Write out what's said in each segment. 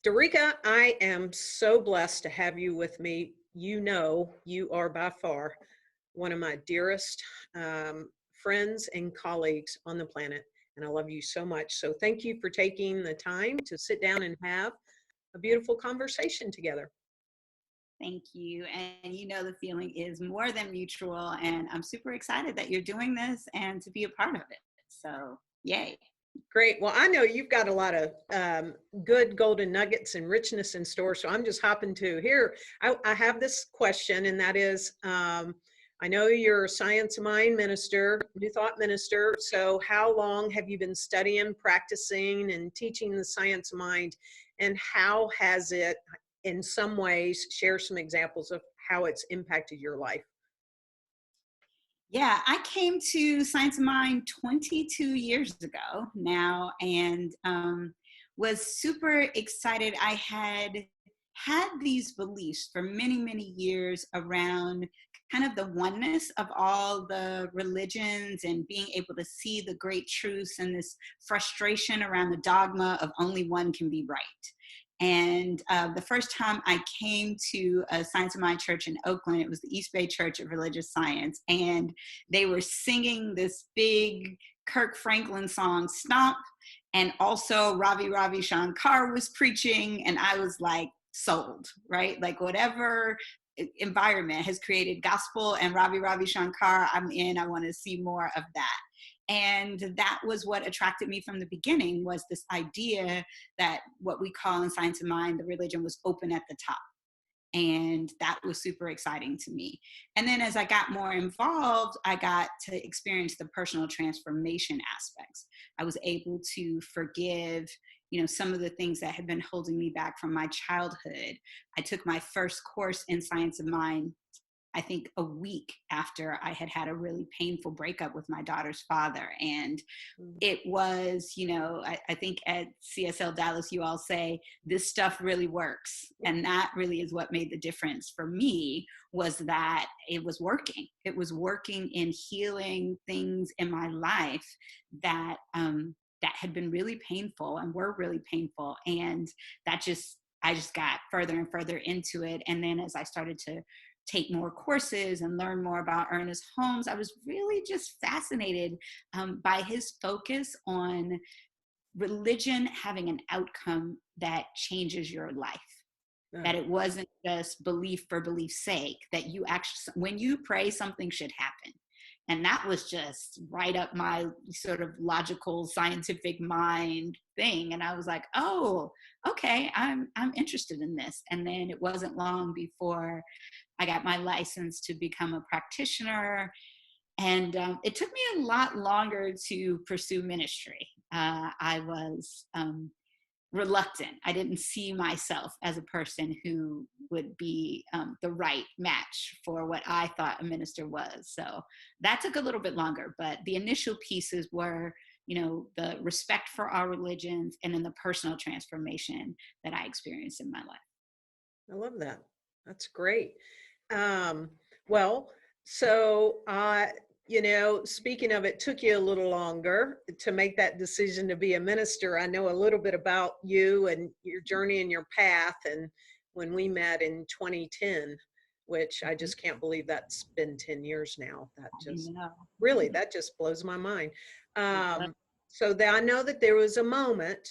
Dereca, I am so blessed to have you with me. You know, you are by far one of my dearest friends and colleagues on the planet, and I love you so much. So thank you for taking the time to sit down and have a beautiful conversation together. Thank you. And you know, the feeling is more than mutual. And I'm super excited that you're doing this and to be a part of it. So, yay. Great. Well, I know you've got a lot of good golden nuggets and richness in store. So I'm just hopping to here. I have this question, and that is, I know you're a Science of Mind minister, New Thought minister. So how long have you been studying, practicing, and teaching the science of mind? And how has it, in some ways, share some examples of how it's impacted your life? Yeah, I came to Science of Mind 22 years ago now and was super excited. I had these beliefs for many, many years around kind of the oneness of all the religions and being able to see the great truths and this frustration around the dogma of only one can be right. And the first time I came to a Science of Mind church in Oakland, it was the East Bay Church of Religious Science. And they were singing this big Kirk Franklin song, Stomp. And also Ravi Ravi Shankar was preaching. And I was like, sold, right? Like whatever environment has created gospel and Ravi Ravi Shankar, I'm in. I want to see more of that. And that was what attracted me from the beginning, was this idea that what we call in Science of Mind, the religion was open at the top. And that was super exciting to me. And then as I got more involved, I got to experience the personal transformation aspects. I was able to forgive, some of the things that had been holding me back from my childhood. I took my first course in Science of Mind, I think a week after I had had a really painful breakup with my daughter's father. And it was, I think at CSLDallas, you all say, this stuff really works. And that really is what made the difference for me, was that it was working. It was working in healing things in my life that, that had been really painful and were really painful. And I just got further and further into it. And then as I started to take more courses and learn more about Ernest Holmes, I was really just fascinated by his focus on religion having an outcome that changes your life. That it wasn't just belief for belief's sake, that you actually, when you pray, something should happen. And that was just right up my sort of logical, scientific mind thing. And I was like, oh, okay, I'm interested in this. And then it wasn't long before I got my license to become a practitioner. And it took me a lot longer to pursue ministry. I was reluctant. I didn't see myself as a person who would be the right match for what I thought a minister was. So that took a little bit longer, but the initial pieces were, the respect for our religions and then the personal transformation that I experienced in my life. I love that. That's great. Well, so, speaking of, it took you a little longer to make that decision to be a minister. I know a little bit about you and your journey and your path. And when we met in 2010, which I just can't believe that's been 10 years now. That just really, that just blows my mind. So I know that there was a moment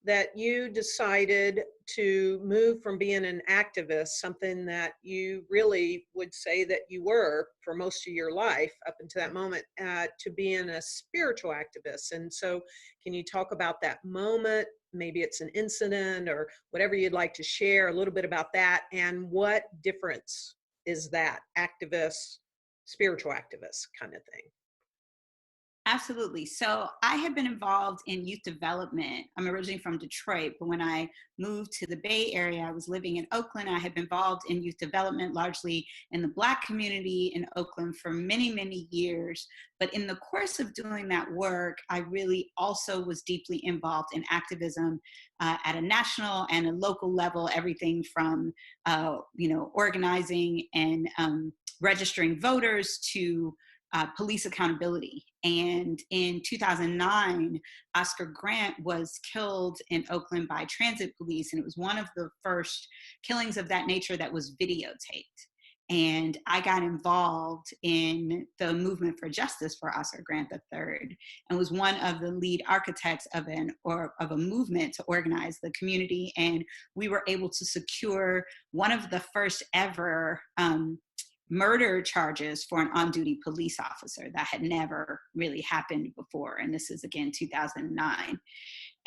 that you decided to move from being an activist, something that you really would say that you were for most of your life up until that moment, to being a spiritual activist. And so can you talk about that moment? Maybe it's an incident or whatever you'd like to share a little bit about that. And what difference is that activist, spiritual activist kind of thing? Absolutely. So I had been involved in youth development. I'm originally from Detroit, but when I moved to the Bay Area, I was living in Oakland. I had been involved in youth development, largely in the Black community in Oakland for many, many years. But in the course of doing that work, I really also was deeply involved in activism at a national and a local level, everything from, organizing and registering voters to police accountability. And in 2009, Oscar Grant was killed in Oakland by transit police. And it was one of the first killings of that nature that was videotaped. And I got involved in the movement for justice for Oscar Grant III, and was one of the lead architects of a movement to organize the community. And we were able to secure one of the first ever murder charges for an on-duty police officer. That had never really happened before. And this is, again, 2009.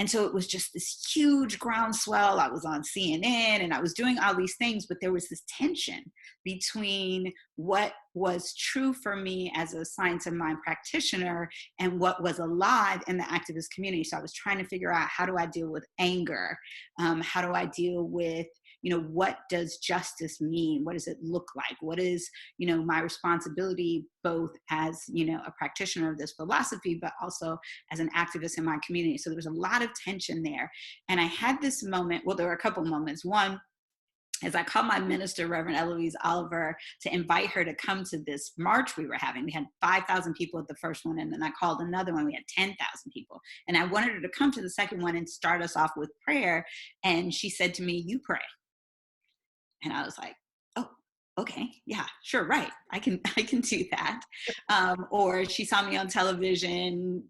And so it was just this huge groundswell. I was on CNN and I was doing all these things, but there was this tension between what was true for me as a science of mind practitioner and what was alive in the activist community. So I was trying to figure out, how do I deal with anger? How do I deal with, what does justice mean? What does it look like? What is, my responsibility, both as, a practitioner of this philosophy, but also as an activist in my community? So there was a lot of tension there. And I had this moment, well, there were a couple moments. One, as I called my minister, Reverend Eloise Oliver, to invite her to come to this march we were having. We had 5,000 people at the first one, and then I called another one. We had 10,000 people. And I wanted her to come to the second one and start us off with prayer. And she said to me, "You pray." And I was like, "Oh, okay, yeah, sure, right. I can do that." Or she saw me on television,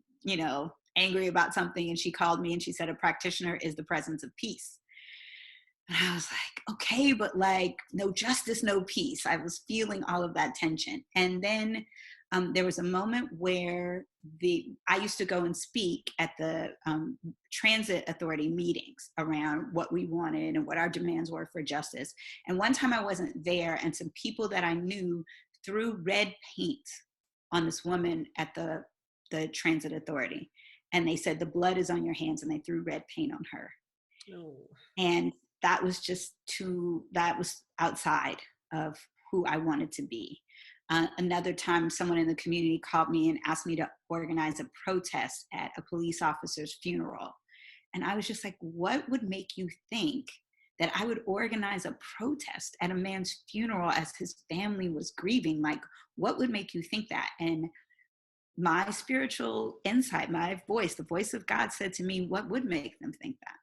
angry about something, and she called me and she said, "A practitioner is the presence of peace." And I was like, okay, but no justice, no peace. I was feeling all of that tension. And then there was a moment where I used to go and speak at the transit authority meetings around what we wanted and what our demands were for justice. And one time I wasn't there, and some people that I knew threw red paint on this woman at the transit authority. And they said, "The blood is on your hands," and they threw red paint on her. Oh. And that was that was outside of who I wanted to be. Another time, someone in the community called me and asked me to organize a protest at a police officer's funeral. And I was just like, what would make you think that I would organize a protest at a man's funeral as his family was grieving? What would make you think that? And my spiritual insight, my voice, the voice of God said to me, what would make them think that?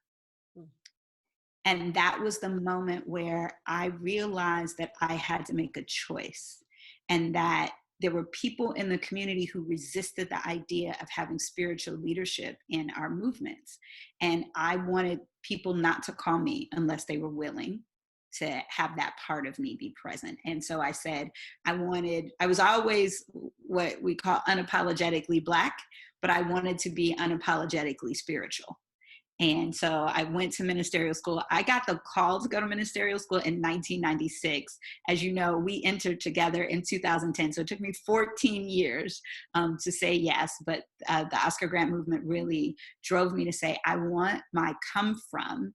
And that was the moment where I realized that I had to make a choice, and that there were people in the community who resisted the idea of having spiritual leadership in our movements. And I wanted people not to call me unless they were willing to have that part of me be present. And so I said, I was always what we call unapologetically Black, but I wanted to be unapologetically spiritual. And so I went to ministerial school. I got the call to go to ministerial school in 1996. As you know, we entered together in 2010. So it took me 14 years to say yes. But the Oscar Grant movement really drove me to say, I want my come from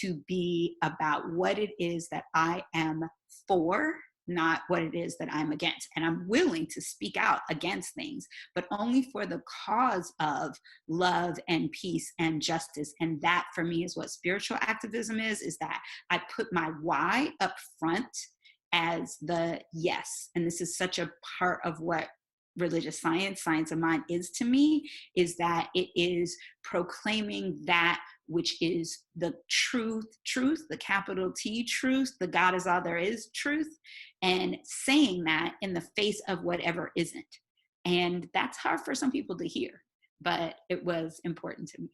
to be about what it is that I am for, not what it is that I'm against. And I'm willing to speak out against things, but only for the cause of love and peace and justice. And that for me is what spiritual activism is that I put my why up front as the yes. And this is such a part of what religious science of mind is to me, is that it is proclaiming that which is the truth, the capital T truth, the God is all there is truth, and saying that in the face of whatever isn't. And that's hard for some people to hear, but it was important to me.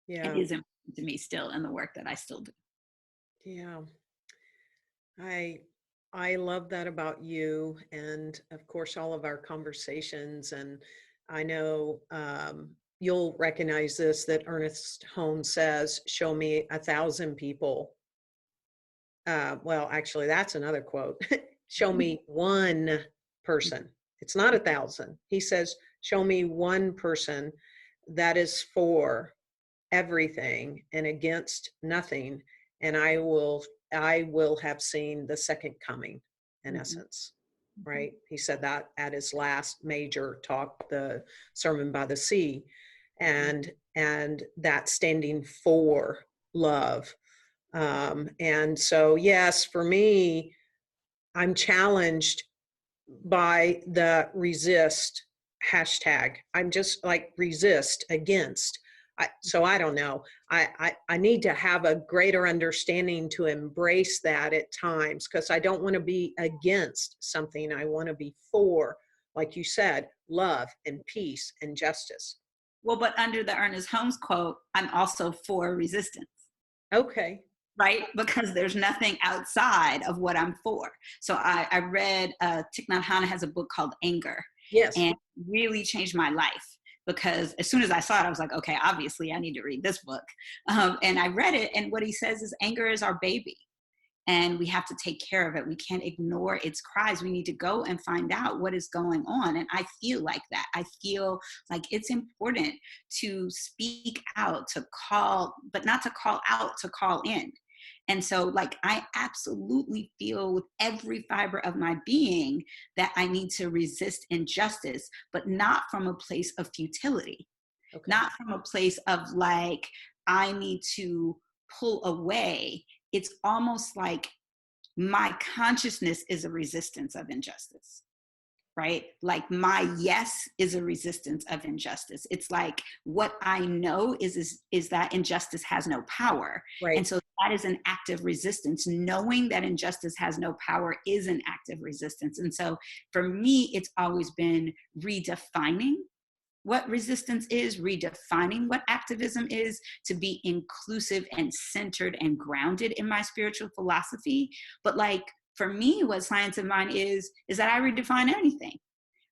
Yeah. It is important to me still in the work that I still do. Yeah. I love that about you, and of course all of our conversations. And I know you'll recognize this, that Ernest Holmes says, "Show me 1,000 people." Well, actually, that's another quote. "Show me one person." It's not 1,000. He says, "Show me one person that is for everything and against nothing, and I will have seen the second coming," in essence. Right? He said that at his last major talk, the Sermon by the Sea, and that standing for love. And so, yes, for me, I'm challenged by the resist hashtag. I'm just like resist against. So I don't know. I need to have a greater understanding to embrace that at times, because I don't want to be against something. I want to be for, like you said, love and peace and justice. Well, but under the Ernest Holmes quote, I'm also for resistance. Okay. Right? Because there's nothing outside of what I'm for. So I read, Thich Nhat Hanh has a book called Anger. Yes. And really changed my life, because as soon as I saw it, I was like, okay, obviously I need to read this book. And I read it, and what he says is anger is our baby, and we have to take care of it. We can't ignore its cries. We need to go and find out what is going on. And I feel like that. I feel like it's important to speak out, to call, but not to call out, to call in. And so, like, I absolutely feel with every fiber of my being that I need to resist injustice, but not from a place of futility, not from a place of like, I need to pull away. It's almost like my consciousness is a resistance of injustice. Right? Like my yes is a resistance of injustice. It's like what I know is that injustice has no power. Right. And so that is an active resistance. Knowing that injustice has no power is an active resistance. And so for me, it's always been redefining what resistance is, redefining what activism is, to be inclusive and centered and grounded in my spiritual philosophy. But like, for me, what Science of Mind is that I redefine anything,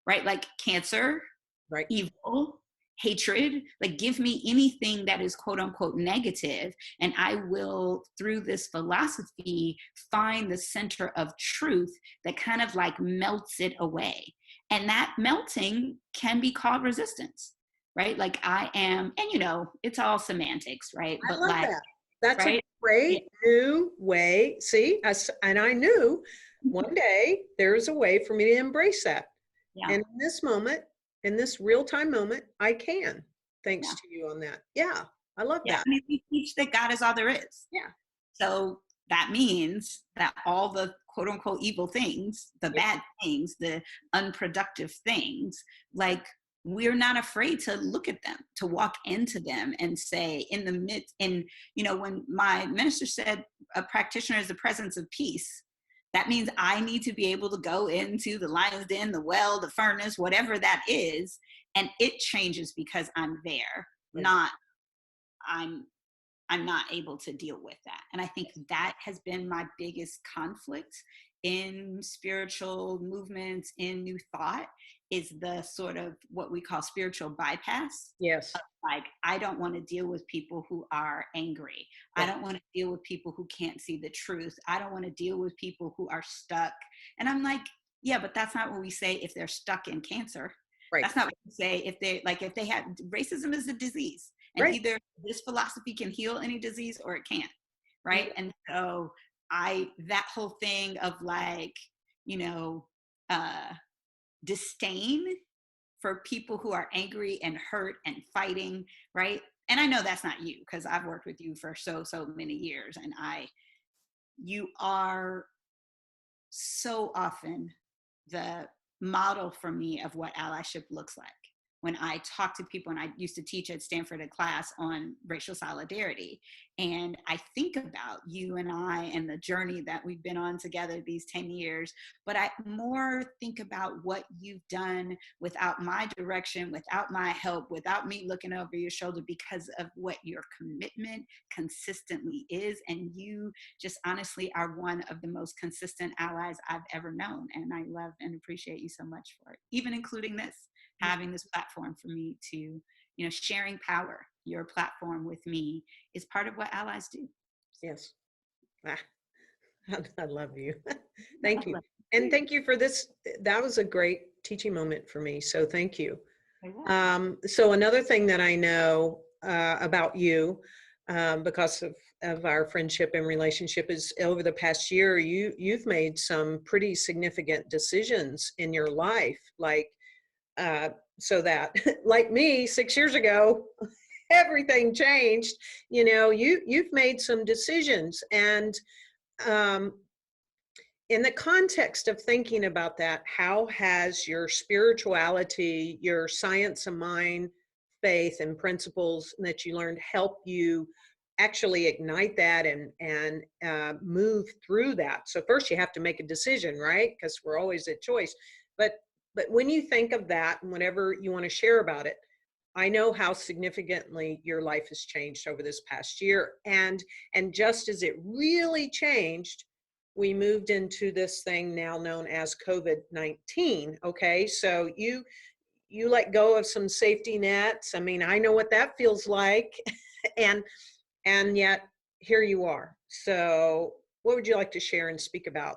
right? Like cancer, right, evil, hatred, like give me anything that is quote unquote negative, and I will, through this philosophy, find the center of truth that kind of like melts it away. And that melting can be called resistance, right? Like I am, and you know, it's all semantics, right? I But love like, that. That's right? a great new way. See, and I knew one day there's a way for me to embrace that. Yeah. And in this moment, in this real-time moment, I can, thanks Yeah. to you on that. Yeah, I love Yeah. that. I mean, we teach that God is all there is. Yeah. So that means that all the quote unquote evil things, the bad things, the unproductive things, like we're not afraid to look at them, to walk into them and say in the midst, and you know, when my minister said a practitioner is the presence of peace, that means I need to be able to go into the lion's den, the well, the furnace, whatever that is, and it changes because I'm there, not I'm not able to deal with that. And I think that has been my biggest conflict in spiritual movements, in New Thought, is the sort of what we call spiritual bypass. Yes. Like, I don't want to deal with people who are angry. Yeah. I don't want to deal with people who can't see the truth. I don't want to deal with people who are stuck. And I'm like, yeah, but that's not what we say if they're stuck in cancer. Right. That's not what we say if they have, racism is a disease. And either this philosophy can heal any disease or it can't, right? And so that whole thing of like, you know, disdain for people who are angry and hurt and fighting, right? And I know that's not you, because I've worked with you for so many years, and you are so often the model for me of what allyship looks like. When I talk to people, and I used to teach at Stanford a class on racial solidarity, and I think about you and I and the journey that we've been on together these 10 years, but I more think about what you've done without my direction, without my help, without me looking over your shoulder, because of what your commitment consistently is. And you just honestly are one of the most consistent allies I've ever known. And I love and appreciate you so much for it, even including this. Having this platform for me to, you know, sharing power, your platform with me is part of what allies do. Yes. I love you. Thank you. And thank you for this. That was a great teaching moment for me. So thank you. So another thing that I know about you, because of our friendship and relationship, is over the past year, you've made some pretty significant decisions in your life, like, so that, like me, 6 years ago, everything changed. You know, you've made some decisions, and in the context of thinking about that, how has your spirituality, your science of mind, faith, and principles that you learned help you actually ignite that and move through that? So first, you have to make a decision, right? Because we're always at choice. But when you think of that, and whatever you want to share about it, I know how significantly your life has changed over this past year, and just as it really changed, we moved into this thing now known as COVID-19. Okay, so you let go of some safety nets. I mean, I know what that feels like, and yet here you are. So, what would you like to share and speak about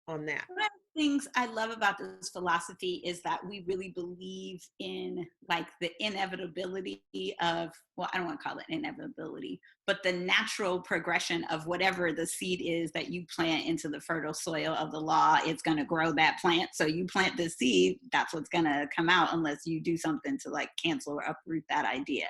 on that? One of the things I love about this philosophy is that we really believe in like the inevitability of, well, I don't want to call it inevitability, but the natural progression of whatever the seed is that you plant into the fertile soil of the law. It's going to grow that plant. So you plant the seed, that's what's going to come out unless you do something to like cancel or uproot that idea.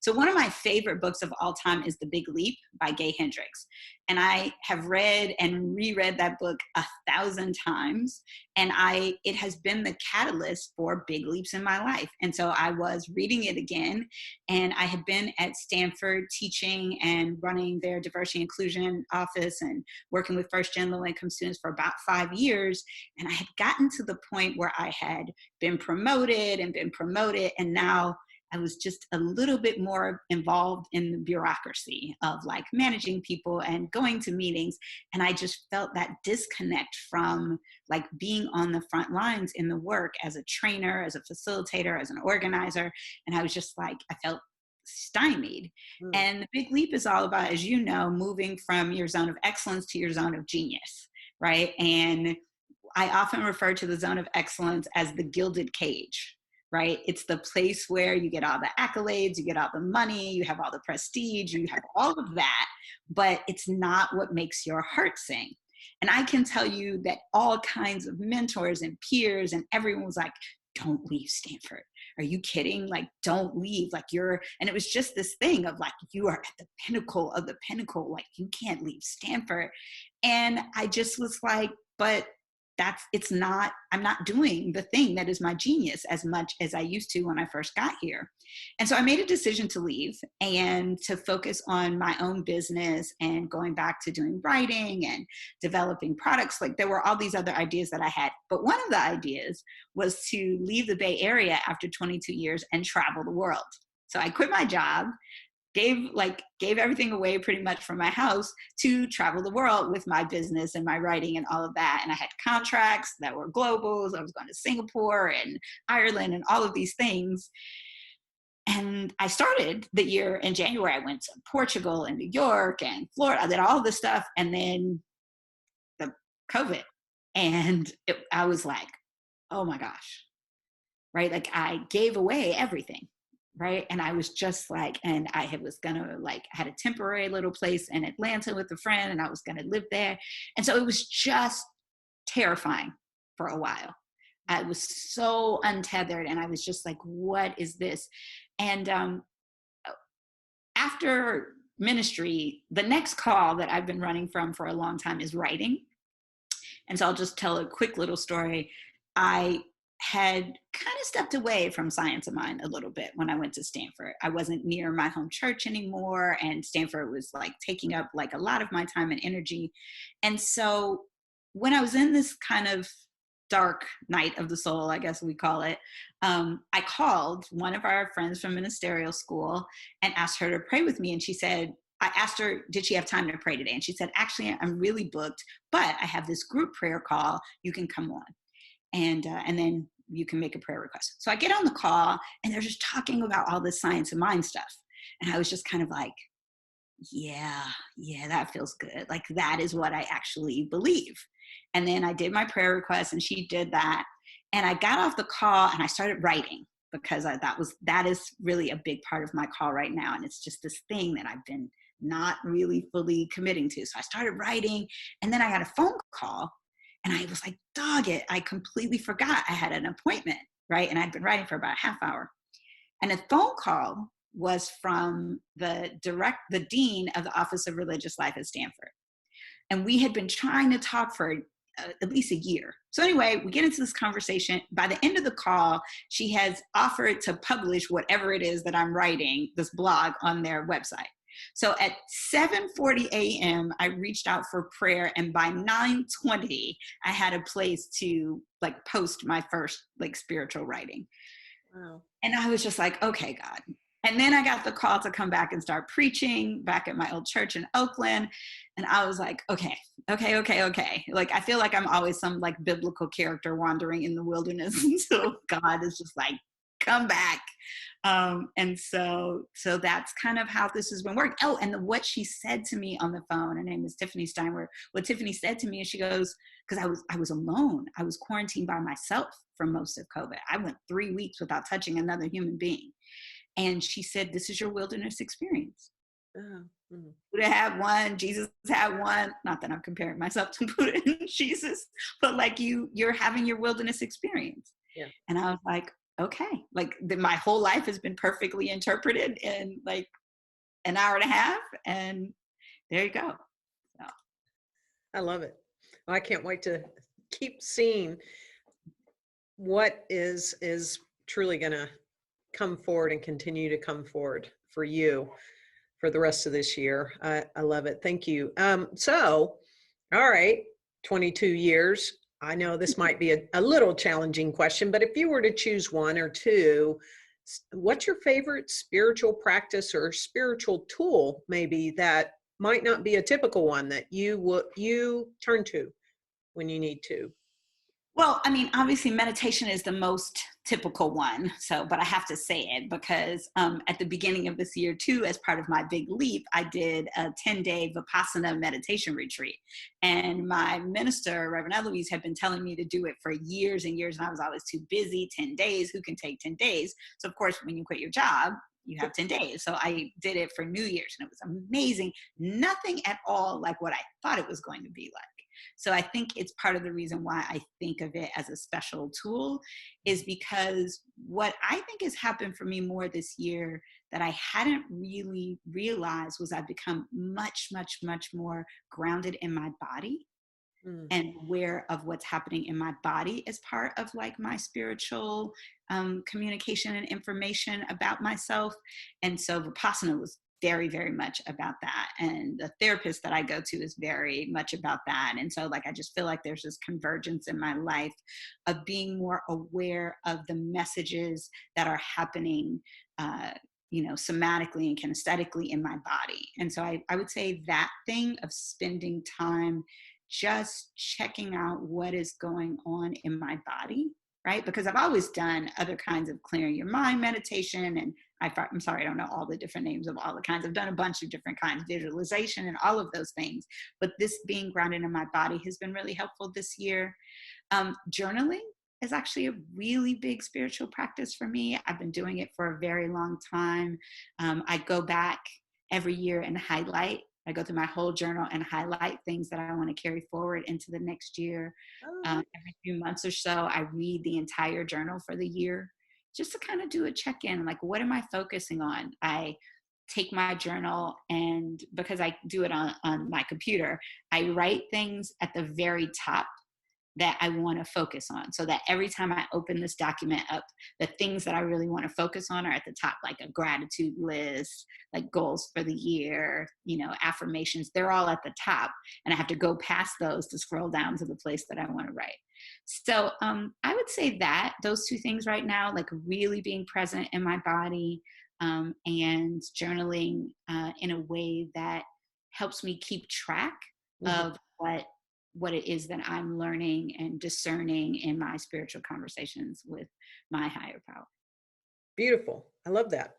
So one of my favorite books of all time is The Big Leap by Gay Hendricks. And I have read and reread that book 1,000 times. And it has been the catalyst for big leaps in my life. And so I was reading it again, and I had been at Stanford teaching and running their diversity inclusion office and working with first-gen low-income students for about 5 years. And I had gotten to the point where I had been promoted, and now I was just a little bit more involved in the bureaucracy of like managing people and going to meetings. And I just felt that disconnect from like being on the front lines in the work as a trainer, as a facilitator, as an organizer. And I was just like, I felt stymied. And the Big Leap is all about, as you know, moving from your zone of excellence to your zone of genius, right? And I often refer to the zone of excellence as the gilded cage, right? It's the place where you get all the accolades, you get all the money, you have all the prestige, you have all of that, but it's not what makes your heart sing. And I can tell you that all kinds of mentors and peers and everyone was like, don't leave Stanford. Are you kidding? Like, don't leave. Like and it was just this thing of like, you are at the pinnacle of the pinnacle. Like you can't leave Stanford. And I just was like, but I'm not doing the thing that is my genius as much as I used to when I first got here. And so I made a decision to leave and to focus on my own business and going back to doing writing and developing products. Like there were all these other ideas that I had. But one of the ideas was to leave the Bay Area after 22 years and travel the world. So I quit my job, gave everything away pretty much from my house to travel the world with my business and my writing and all of that. And I had contracts that were globals. I was going to Singapore and Ireland and all of these things. And I started the year in January. I went to Portugal and New York and Florida. I did all this stuff. And then the COVID. And I was like, oh my gosh, right? Like I gave away everything. Right. And I was just like, and I had a temporary little place in Atlanta with a friend, and I was going to live there. And so it was just terrifying for a while. I was so untethered, and I was just like, what is this? And after ministry, the next call that I've been running from for a long time is writing. And so I'll just tell a quick little story. I had kind of stepped away from science of mind a little bit when I went to Stanford. I wasn't near my home church anymore, and Stanford was like taking up like a lot of my time and energy. And so when I was in this kind of dark night of the soul, I guess we call it, I called one of our friends from ministerial school and asked her to pray with me. And she said, I asked her, did she have time to pray today? And she said, actually, I'm really booked, but I have this group prayer call. You can come on. And then you can make a prayer request. So I get on the call, and they're just talking about all this science of mind stuff. And I was just kind of like, yeah, that feels good. Like that is what I actually believe. And then I did my prayer request, and she did that. And I got off the call and I started writing, because that is really a big part of my call right now. And it's just this thing that I've been not really fully committing to. So I started writing, and then I got a phone call. And I was like, dog it, I completely forgot I had an appointment, right? And I'd been writing for about a half hour. And a phone call was from the dean of the Office of Religious Life at Stanford. And we had been trying to talk for at least a year. So anyway, we get into this conversation. By the end of the call, she has offered to publish whatever it is that I'm writing, this blog, on their website. So at 7:40 a.m., I reached out for prayer, and by 9:20, I had a place to like post my first like spiritual writing. Wow. And I was just like, okay, God. And then I got the call to come back and start preaching back at my old church in Oakland. And I was like, okay. Like, I feel like I'm always some like biblical character wandering in the wilderness until God is just like, come back. And so that's kind of how this has been working. Oh, and what she said to me on the phone, her name is Tiffany Steinberg. What Tiffany said to me is she goes, because I was alone. I was quarantined by myself for most of COVID. I went 3 weeks without touching another human being. And she said, this is your wilderness experience. Buddha had one, Jesus had one. Not that I'm comparing myself to Buddha and Jesus, but like you're having your wilderness experience. Yeah. And I was like, okay, like my whole life has been perfectly interpreted in like an hour and a half, and there you go. So. I love it. Well, I can't wait to keep seeing what is truly going to come forward and continue to come forward for you for the rest of this year. I love it. Thank you. So, all right, 22 years. I know this might be a little challenging question, but if you were to choose one or two, what's your favorite spiritual practice or spiritual tool maybe that might not be a typical one that you turn to when you need to? Well, I mean, obviously meditation is the most typical one. So, but I have to say it because at the beginning of this year too, as part of my big leap, I did a 10-day Vipassana meditation retreat. And my minister, Reverend Eloise, had been telling me to do it for years and years. And I was always too busy. 10 days, who can take 10 days? So of course, when you quit your job, you have 10 days. So I did it for New Year's and it was amazing. Nothing at all like what I thought it was going to be like. So I think it's part of the reason why I think of it as a special tool is because what I think has happened for me more this year that I hadn't really realized was I've become much, much, much more grounded in my body and aware of what's happening in my body as part of like my spiritual communication and information about myself. And so Vipassana was very, very much about that. And the therapist that I go to is very much about that. And so like, I just feel like there's this convergence in my life of being more aware of the messages that are happening, somatically and kinesthetically in my body. And so I would say that thing of spending time just checking out what is going on in my body, right? Because I've always done other kinds of clearing your mind meditation. And I'm sorry, I don't know all the different names of all the kinds. I've done a bunch of different kinds of visualization and all of those things. But this being grounded in my body has been really helpful this year. Journaling is actually a really big spiritual practice for me. I've been doing it for a very long time. I go back every year and highlight. I go through my whole journal and highlight things that I want to carry forward into the next year. Every few months or so, I read the entire journal for the year just to kind of do a check-in, like what am I focusing on? I take my journal and because I do it on my computer, I write things at the very top that I want to focus on so that every time I open this document up, the things that I really want to focus on are at the top, like a gratitude list, like goals for the year, affirmations, they're all at the top. And I have to go past those to scroll down to the place that I want to write. So I would say that those two things right now, like really being present in my body and journaling in a way that helps me keep track of what it is that I'm learning and discerning in my spiritual conversations with my higher power. Beautiful. I love that.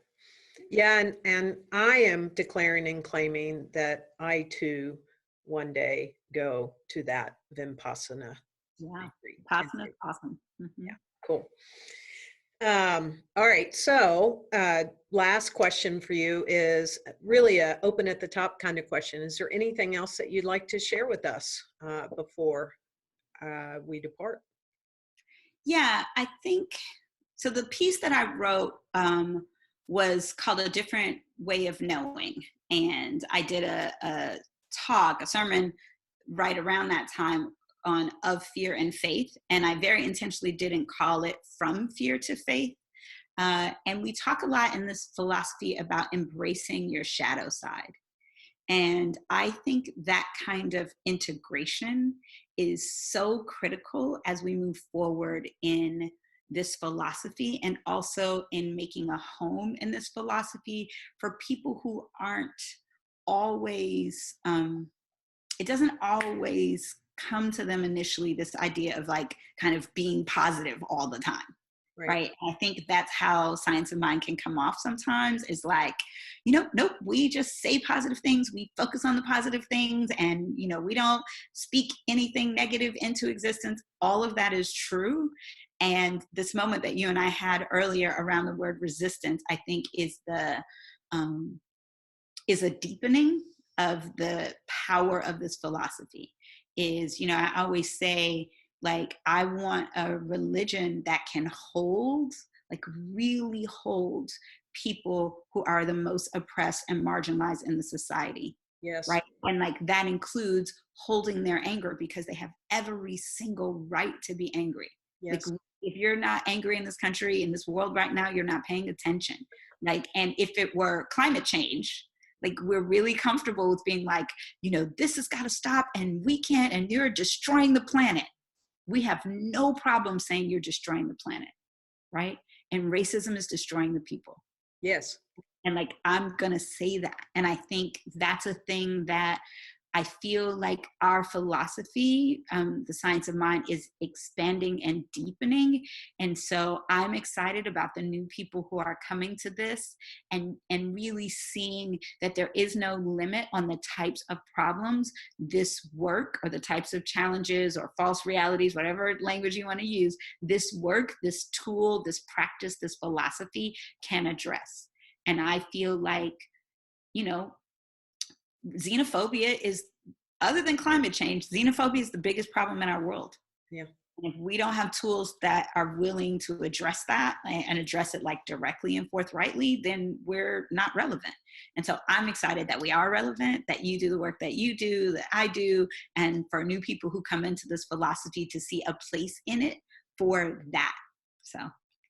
Yeah. And I am declaring and claiming that I too one day go to that Vipassana. Yeah. Vipassana is awesome. Mm-hmm. Yeah. Cool. All right. So last question for you is really a open at the top kind of question. Is there anything else that you'd like to share with us before we depart? Yeah, I think, so the piece that I wrote was called A Different Way of Knowing. And I did a talk, a sermon right around that time on of fear and faith. And I very intentionally didn't call it from fear to faith. And we talk a lot in this philosophy about embracing your shadow side. And I think that kind of integration is so critical as we move forward in this philosophy, and also in making a home in this philosophy for people who aren't always, it doesn't always come to them initially, this idea of like kind of being positive all the time. Right. I think that's how Science of Mind can come off sometimes, is like, nope, we just say positive things. We focus on the positive things, and, we don't speak anything negative into existence. All of that is true. And this moment that you and I had earlier around the word resistance, I think is a deepening of the power of this philosophy. Is, I always say, like, I want a religion that can hold, like really hold people who are the most oppressed and marginalized in the society. Yes. Right. And like that includes holding their anger, because they have every single right to be angry. Yes. Like, if you're not angry in this country, in this world right now, you're not paying attention. Like, and if it were climate change, like, we're really comfortable with being like, this has got to stop, and we can't, and you're destroying the planet. We have no problem saying you're destroying the planet, right? And racism is destroying the people. Yes. And like, I'm going to say that. And I think that's a thing that I feel like our philosophy, the Science of Mind, is expanding and deepening. And so I'm excited about the new people who are coming to this, and really seeing that there is no limit on the types of problems this work, or the types of challenges or false realities, whatever language you want to use, this work, this tool, this practice, this philosophy can address. And I feel like, xenophobia is, other than climate change, xenophobia is the biggest problem in our world. Yeah. And if we don't have tools that are willing to address that, and address it like directly and forthrightly, then we're not relevant. And so I'm excited that we are relevant, that you do the work that you do, that I do, and for new people who come into this philosophy to see a place in it for that. So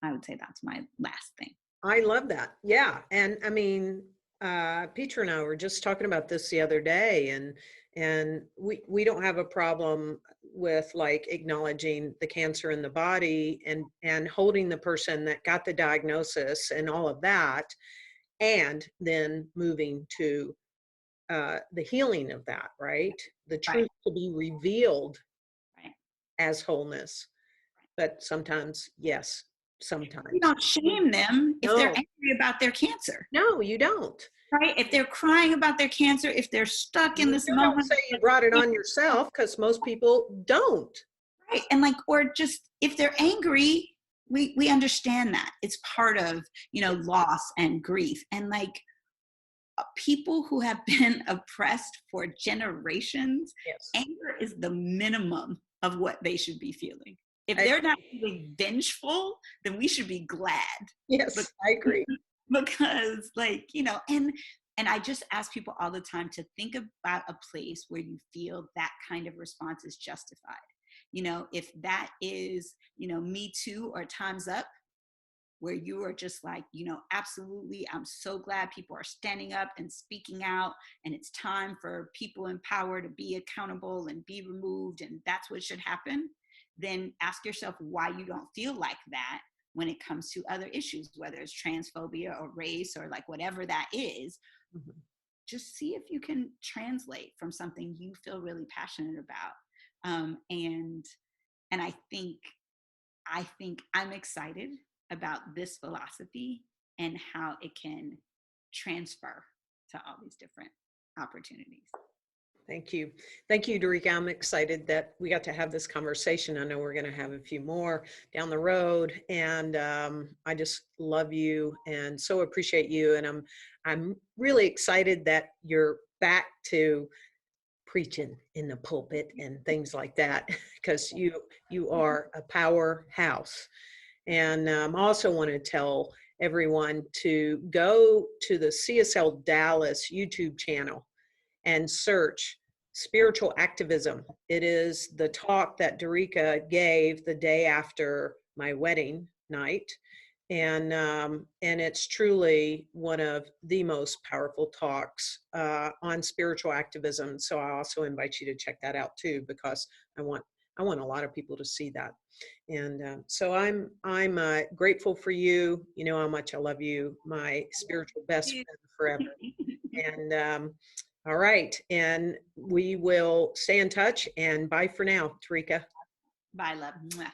I would say that's my last thing. I love that. Yeah. And I mean, Peter and I were just talking about this the other day, and we don't have a problem with like acknowledging the cancer in the body, and holding the person that got the diagnosis and all of that, and then moving to the healing of that, right? The truth to be revealed as wholeness. But sometimes, yes, sometimes. You don't shame them if they're angry about their cancer. No, you don't. Right? If they're crying about their cancer, if they're stuck in this moment. Don't say you brought it on yourself, because most people don't. Right. And like, or just if they're angry, we understand that. It's part of, loss and grief. And like, people who have been oppressed for generations, yes, anger is the minimum of what they should be feeling. If they're not feeling vengeful, then we should be glad. Yes, I agree. Because like, and I just ask people all the time to think about a place where you feel that kind of response is justified. If that is, Me Too or Time's Up, where you are just like, absolutely, I'm so glad people are standing up and speaking out, and it's time for people in power to be accountable and be removed, and that's what should happen, then ask yourself why you don't feel like that when it comes to other issues, whether it's transphobia or race or like whatever that is. Mm-hmm. Just see if you can translate from something you feel really passionate about. And I think I'm excited about this philosophy and how it can transfer to all these different opportunities. Thank you. Thank you, Dereca. I'm excited that we got to have this conversation. I know we're going to have a few more down the road, and I just love you and so appreciate you. And I'm really excited that you're back to preaching in the pulpit and things like that, because you are a powerhouse. And I also want to tell everyone to go to the CSLDallas YouTube channel and search Spiritual Activism. It is the talk that Dereca gave the day after my wedding night. And it's truly one of the most powerful talks on spiritual activism. So I also invite you to check that out too, because I want a lot of people to see that. And so I'm grateful for you. You know how much I love you, my spiritual best friend forever. And all right, and we will stay in touch. And bye for now, Dereca. Bye, love. Mwah.